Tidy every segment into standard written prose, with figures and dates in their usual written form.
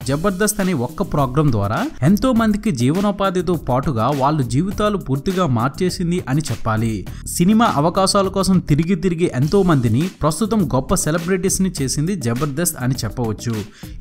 జబర్దస్త్ అనే ఒక్క ప్రోగ్రాం ద్వారా ఎంతో మందికి జీవనోపాధితో పాటుగా వాళ్ళ జీవితాలు పూర్తిగా మార్చేసింది అని చెప్పాలి. సినిమా అవకాశాల కోసం తిరిగి ఎంతో మందిని ప్రస్తుతం గొప్ప సెలబ్రిటీస్ ని చేసింది జబర్దస్త్ అని చెప్పవచ్చు.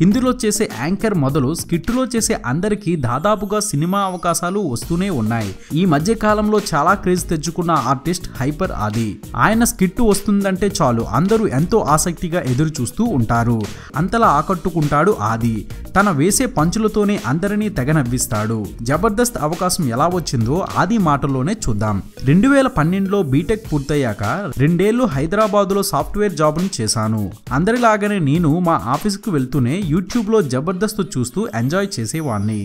ఇందులో చేసే యాంకర్ మొదలు స్కిట్టులో చేసే అందరికీ దాదాపుగా సినిమా అవకాశాలు వస్తూనే ఉన్నాయి. ఈ మధ్య కాలంలో చాలా క్రేజ్ తెచ్చుకున్న ఆర్టిస్ట్ హైపర్ ఆది. ఆయన స్కిట్ వస్తుందంటే చాలు అందరూ ఎంతో ఆసక్తిగా ఎదురు చూస్తూ ఉంటారు. అంతలా ఆకట్టుకుంటాడు ఆది. తన వేసే పంచులతోనే అందరినీ తెగ నవ్విస్తాడు. జబర్దస్త్ అవకాశం ఎలా వచ్చిందో ఆది మాటల్లోనే చూద్దాం. 2012లో బీటెక్ పూర్తయ్యాక 2 ఏళ్లు హైదరాబాద్ లో సాఫ్ట్వేర్ జాబ్ ని చేశాను. అందరిలాగానే నేను మా ఆఫీస్ కు వెళ్తూనే యూట్యూబ్ లో జబర్దస్త్ చూస్తూ ఎంజాయ్ చేసేవాణ్ణి.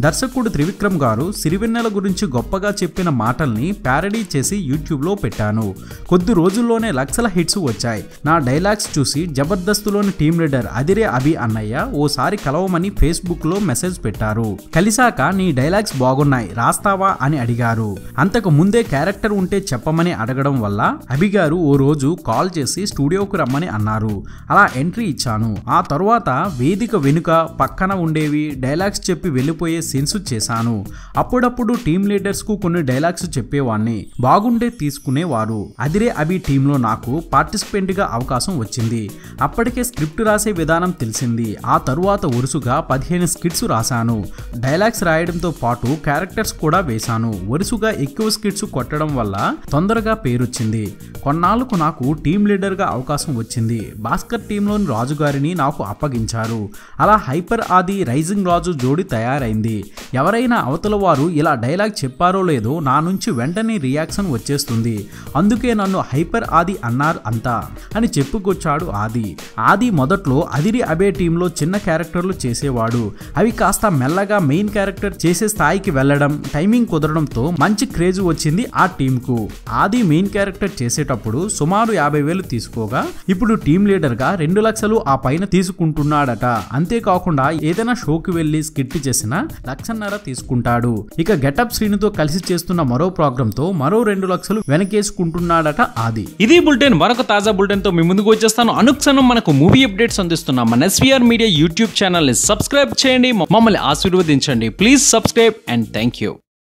దర్శకుడు త్రివిక్రమ్ గారు సిరివెన్నెల గురించి గొప్పగా చెప్పిన మాటల్ని ప్యారడీ చేసి యూట్యూబ్ లో పెట్టాను. కొద్ది రోజుల్లోనే లక్షల హిట్స్ వచ్చాయి. నా డైలాగ్స్ చూసి జబర్దస్త్ లోని టీమ్ లీడర్ అదిరే అభి అన్నయ్య ఓసారి కలవమని ఫేస్బుక్ లో మెసేజ్ పెట్టారు. కలిసాక నీ డైలాగ్స్ బాగున్నాయి రాస్తావా అని అడిగారు. అంతకు ముందే క్యారెక్టర్ ఉంటే చెప్పమని అడగడం వల్ల అభి గారు ఓ రోజు కాల్ చేసి స్టూడియోకు రమ్మని అన్నారు. అలా ఎంట్రీ ఇచ్చాను. ఆ తరువాత వేదిక వెనుక పక్కన ఉండేవి డైలాగ్స్ చెప్పి వెళ్ళిపోయే సీన్స్ చేశాను. అప్పుడప్పుడు టీమ్ లీడర్స్ కు కొన్ని డైలాగ్స్ చెప్పేవాడిని. బాగుండే తీసుకునేవారు. అదిరే అభి టీంలో నాకు పార్టిసిపెంట్ గా అవకాశం వచ్చింది. అప్పటికే స్క్రిప్ట్ రాసే విధానం తెలిసింది. ఆ తరువాత వరుసగా 15 స్కిట్స్ రాశాను. డైలాగ్స్ రాయడంతో పాటు క్యారెక్టర్స్ కూడా వేశాను. వరుసగా ఎక్కువ స్కిట్స్ కొట్టడం వల్ల తొందరగా పేరొచ్చింది. కొన్నాళ్లకు నాకు టీమ్ లీడర్ గా అవకాశం వచ్చింది. భాస్కర్ టీంలోని రాజు గారిని నాకు అప్పగించారు. అలా హైపర్ ఆది రైజింగ్ రాజు జోడి తయారైంది. ఎవరైనా అవతల వారు ఇలా డైలాగ్ చెప్పారో లేదో నా నుంచి వెంటనే రియాక్షన్ వచ్చేస్తుంది. అందుకే నన్ను హైపర్ ఆది అన్నారు అంతా అని చెప్పుకొచ్చాడు ఆది. ఆది మొదట్లో అదిరి అబే టీంలో చిన్న క్యారెక్టర్లు చేసేవాడు. అవి కాస్త మెల్లగా మెయిన్ క్యారెక్టర్ చేసే స్థాయికి వెళ్లడం, టైమింగ్ కుదరడంతో మంచి క్రేజ్ వచ్చింది ఆ టీంకు. ఆది మెయిన్ క్యారెక్టర్ చేసేటప్పుడు సుమారు 50,000 తీసుకోగా ఇప్పుడు టీం లీడర్ గా 2 లక్షలు ఆ పైన తీసుకుంటున్నాడట. అంతేకాకుండా ఏదైనా షోకి వెళ్లి స్కిట్ చేసినా 1,50,000 తీసుకుంటాడు. ఇక గెటప్ శ్రీనితో కలిసి చేస్తున్న మరో ప్రోగ్రామ్ తో మరో 2 లక్షలు వెనకేసుకుంటున్నాడట ఆది. ఇది బులెటిన్. మరొక తాజా బులెటిన్ తో మీ ముందుకు వచ్చేస్తాను. అనుక్షణం మనకు మూవీ అప్డేట్స్ అందిస్తున్న మన SVR మీడియా యూట్యూబ్ ఛానల్ ని సబ్స్క్రైబ్ చేయండి. మమ్మల్ని ఆశీర్వదించండి. Please subscribe and thank you.